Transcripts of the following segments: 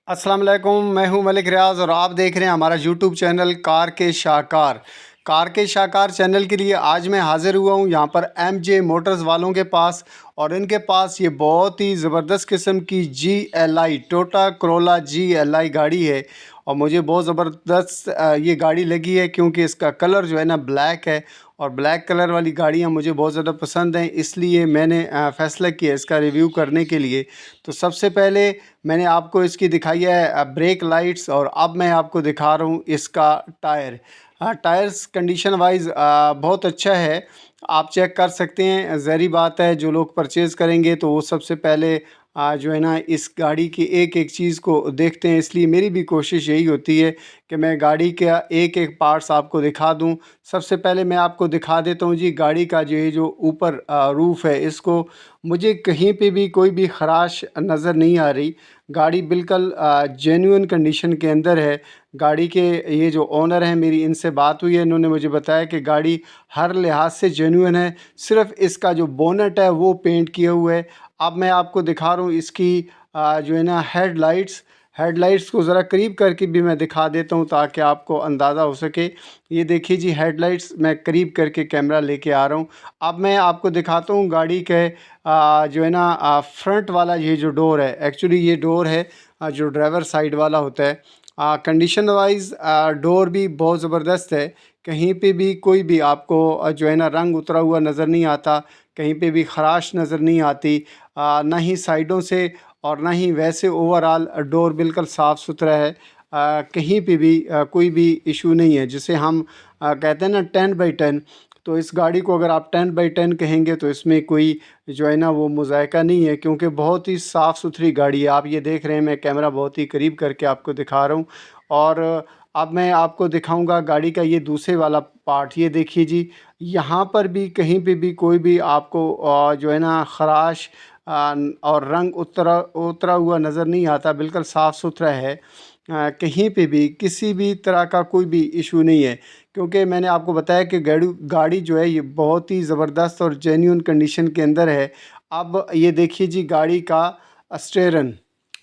अस्सलाम वालेकुम, मैं हूं मलिक रियाज़ और आप देख रहे हैं हमारा यूट्यूब चैनल कार के शाहकार। कार के शाहकार चैनल के लिए आज मैं हाज़िर हुआ हूं यहाँ पर एमजे मोटर्स वालों के पास। और इनके पास ये बहुत ही ज़बरदस्त किस्म की GLI टोयोटा करोला GLI गाड़ी है। और मुझे बहुत ज़बरदस्त ये गाड़ी लगी है क्योंकि इसका कलर जो है ना ब्लैक है। और ब्लैक कलर वाली गाड़ियाँ मुझे बहुत ज़्यादा पसंद हैं, इसलिए मैंने फ़ैसला किया इसका रिव्यू करने के लिए। तो सबसे पहले मैंने आपको इसकी दिखाई है ब्रेक लाइट्स, और अब मैं आपको दिखा रहा हूँ इसका टायर। टायर्स कंडीशन वाइज बहुत अच्छा है, आप चेक कर सकते हैं। ज़ाहिर बात है जो लोग परचेज़ करेंगे तो वो सबसे पहले जो है ना इस गाड़ी की एक एक चीज़ को देखते हैं, इसलिए मेरी भी कोशिश यही होती है कि मैं गाड़ी का एक एक पार्ट्स आपको दिखा दूं। सबसे पहले मैं आपको दिखा देता हूं जी गाड़ी का जो ये जो ऊपर रूफ़ है, इसको मुझे कहीं पे भी कोई भी ख़राश नज़र नहीं आ रही। गाड़ी बिल्कुल जेन्युइन कंडीशन के अंदर है। गाड़ी के ये जो ओनर हैं, मेरी इनसे बात हुई है, इन्होंने मुझे बताया कि गाड़ी हर लिहाज से जेन्युइन है, सिर्फ़ इसका जो बोनट है वो पेंट किया हुआ है। अब मैं आपको दिखा रहा हूँ इसकी जो है ना हेडलाइट्स को ज़रा करीब करके भी मैं दिखा देता हूँ ताकि आपको अंदाज़ा हो सके। ये देखिए जी, हेडलाइट्स मैं करीब करके कैमरा लेके आ रहा हूँ। अब मैं आपको दिखाता हूँ गाड़ी के जो है ना फ्रंट वाला ये जो डोर है, एक्चुअली ये डोर है जो ड्राइवर साइड वाला होता है। कंडीशन वाइज डोर भी बहुत ज़बरदस्त है। कहीं पे भी कोई भी आपको जो है ना रंग उतरा हुआ नज़र नहीं आता, कहीं पे भी ख़राश नज़र नहीं आती। ना ही साइडों से और ना ही वैसे ओवरऑल डोर बिल्कुल साफ़ सुथरा है। कहीं पे भी कोई भी इशू नहीं है, जिसे हम कहते हैं ना 10/10। तो इस गाड़ी को अगर आप 10/10 कहेंगे तो इसमें कोई जो है ना वो मुज़ायका नहीं है, क्योंकि बहुत ही साफ़ सुथरी गाड़ी है। आप ये देख रहे हैं, मैं कैमरा बहुत ही करीब करके आपको दिखा रहा हूँ। और अब मैं आपको दिखाऊंगा गाड़ी का ये दूसरे वाला पार्ट। ये देखिए जी, यहाँ पर भी कहीं पे भी कोई भी आपको जो है ना ख़राश और रंग उतरा उतरा हुआ नज़र नहीं आता, बिल्कुल साफ़ सुथरा है। कहीं पे भी किसी भी तरह का कोई भी इशू नहीं है, क्योंकि मैंने आपको बताया कि गाड़ी गाड़ी जो है ये बहुत ही ज़बरदस्त और जेन्युइन कंडीशन के अंदर है। अब ये देखिए जी गाड़ी का स्टीयरिंग,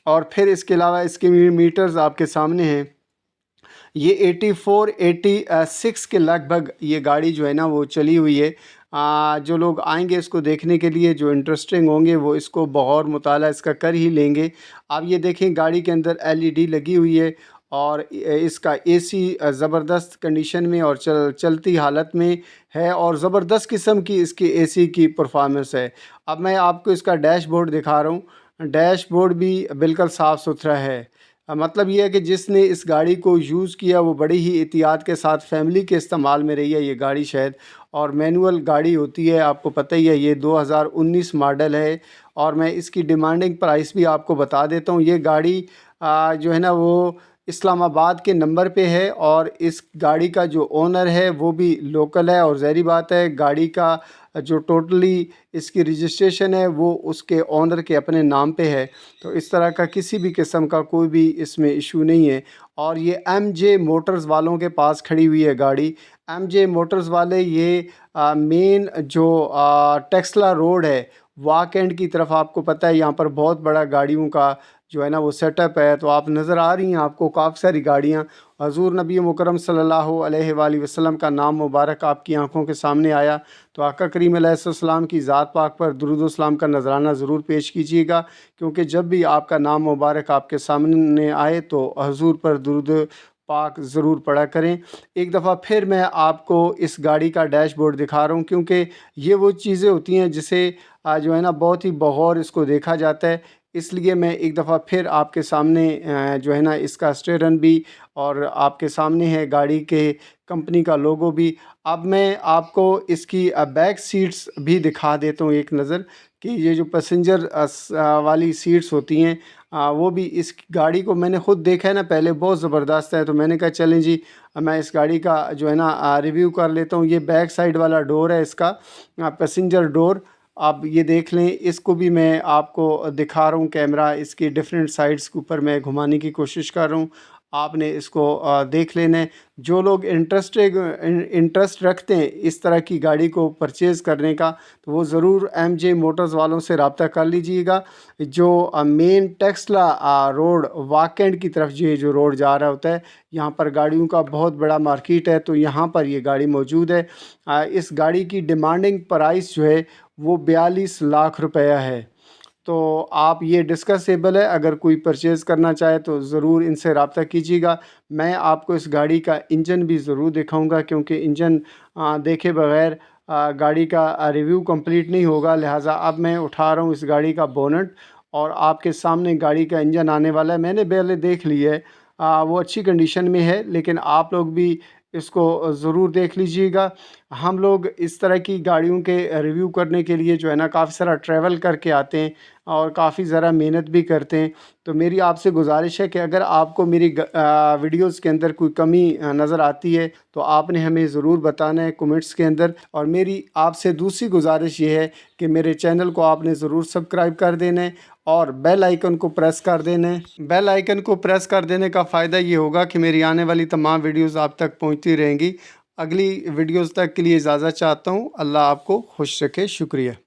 और फिर इसके अलावा इसके मीटर्स आपके सामने हैं। ये 84 86 के लगभग ये गाड़ी जो है ना वो चली हुई है। जो लोग आएंगे इसको देखने के लिए, जो इंटरेस्टिंग होंगे वो इसको बगौर मुताला इसका कर ही लेंगे। आप ये देखें गाड़ी के अंदर LED लगी हुई है, और इसका AC ज़बरदस्त कंडीशन में और चलती हालत में है, और ज़बरदस्त किस्म की इसकी AC की परफॉर्मेंस है। अब मैं आपको इसका डैशबोर्ड दिखा रहा हूँ। डैशबोर्ड भी बिल्कुल साफ़ सुथरा है। मतलब ये है कि जिसने इस गाड़ी को यूज़ किया वो बड़ी ही एहतियात के साथ फैमिली के इस्तेमाल में रही है ये गाड़ी शायद। और मैनुअल गाड़ी होती है, आपको पता ही है, ये 2019 मॉडल है। और मैं इसकी डिमांडिंग प्राइस भी आपको बता देता हूँ। ये गाड़ी जो है ना वो इस्लामाबाद के नंबर पे है, और इस गाड़ी का जो ओनर है वो भी लोकल है। और ज़ाहिर बात है गाड़ी का जो टोटली इसकी रजिस्ट्रेशन है वो उसके ओनर के अपने नाम पे है। तो इस तरह का किसी भी किस्म का कोई भी इसमें इशू नहीं है। और ये MJ मोटर्स वालों के पास खड़ी हुई है गाड़ी। MJ मोटर्स वाले ये मेन जो टेक्सला रोड है, वाक एंड की तरफ, आपको पता है यहाँ पर बहुत बड़ा गाड़ियों का जो है ना वो सेटअप है। तो आप नज़र आ रही हैं आपको काफ़ी सारी गाड़ियाँ। हजूर नबी मुकरम सल्लल्लाहु अलैहि वसल्लम का नाम मुबारक आपकी आंखों के सामने आया, तो आका करीम अलैहिस्सलाम की ज़ात पाक पर दुरूद व सलाम का नजराना ज़रूर पेश कीजिएगा, क्योंकि जब भी आपका नाम मुबारक आपके सामने आए तो हजूर पर दुरूद पाक ज़रूर पढ़ा करें। एक दफ़ा फिर मैं आपको इस गाड़ी का डैशबोर्ड दिखा रहा हूँ, क्योंकि ये वो चीज़ें होती हैं जिसे जो है ना बहुत ही बगौर इसको देखा जाता है। इसलिए मैं एक दफ़ा फिर आपके सामने जो है ना इसका स्टीयरिंग भी, और आपके सामने है गाड़ी के कंपनी का लोगो भी। अब मैं आपको इसकी बैक सीट्स भी दिखा देता हूँ एक नज़र, कि ये जो पैसेंजर वाली सीट्स होती हैं, वो भी इस गाड़ी को मैंने ख़ुद देखा है ना पहले, बहुत ज़बरदस्त है। तो मैंने कहा चलें जी, मैं इस गाड़ी का जो है ना रिव्यू कर लेता हूँ। ये बैक साइड वाला डोर है इसका, पैसेंजर डोर। आप ये देख लें, इसको भी मैं आपको दिखा रहा हूँ। कैमरा इसकी डिफरेंट साइड्स के ऊपर मैं घुमाने की कोशिश कर रहा हूँ। आपने इसको देख लेना है। जो लोग इंटरेस्ट रखते हैं इस तरह की गाड़ी को परचेज़ करने का, तो वो ज़रूर एमजे मोटर्स वालों से रब्ता कर लीजिएगा। जो मेन टेक्सला रोड वाकएंड की तरफ जो रोड जा रहा होता है, यहाँ पर गाड़ियों का बहुत बड़ा मार्केट है, तो यहाँ पर ये गाड़ी मौजूद है। इस गाड़ी की डिमांडिंग प्राइस जो है वो 42 लाख रुपया है। तो आप ये डिस्कसेबल है, अगर कोई परचेज़ करना चाहे तो ज़रूर इनसे रब्ता कीजिएगा। मैं आपको इस गाड़ी का इंजन भी ज़रूर दिखाऊंगा, क्योंकि इंजन देखे बगैर गाड़ी का रिव्यू कंप्लीट नहीं होगा। लिहाजा अब मैं उठा रहा हूँ इस गाड़ी का बोनट और आपके सामने गाड़ी का इंजन आने वाला है। मैंने पहले देख लिया है, वो अच्छी कंडीशन में है, लेकिन आप लोग भी इसको ज़रूर देख लीजिएगा। हम लोग इस तरह की गाड़ियों के रिव्यू करने के लिए जो है ना काफ़ी सारा ट्रैवल करके आते हैं और काफ़ी ज़रा मेहनत भी करते हैं। तो मेरी आपसे गुजारिश है कि अगर आपको मेरी वीडियोस के अंदर कोई कमी नज़र आती है तो आपने हमें ज़रूर बताना है कमेंट्स के अंदर। और मेरी आपसे दूसरी गुजारिश ये है कि मेरे चैनल को आपने ज़रूर सब्सक्राइब कर देना है और बेल आइकन को प्रेस कर देना है। बेल आइकन को प्रेस कर देने का फ़ायदा ये होगा कि मेरी आने वाली तमाम वीडियोस आप तक पहुंचती रहेंगी। अगली वीडियोस तक के लिए इजाज़त चाहता हूं। अल्लाह आपको खुश रखे। शुक्रिया।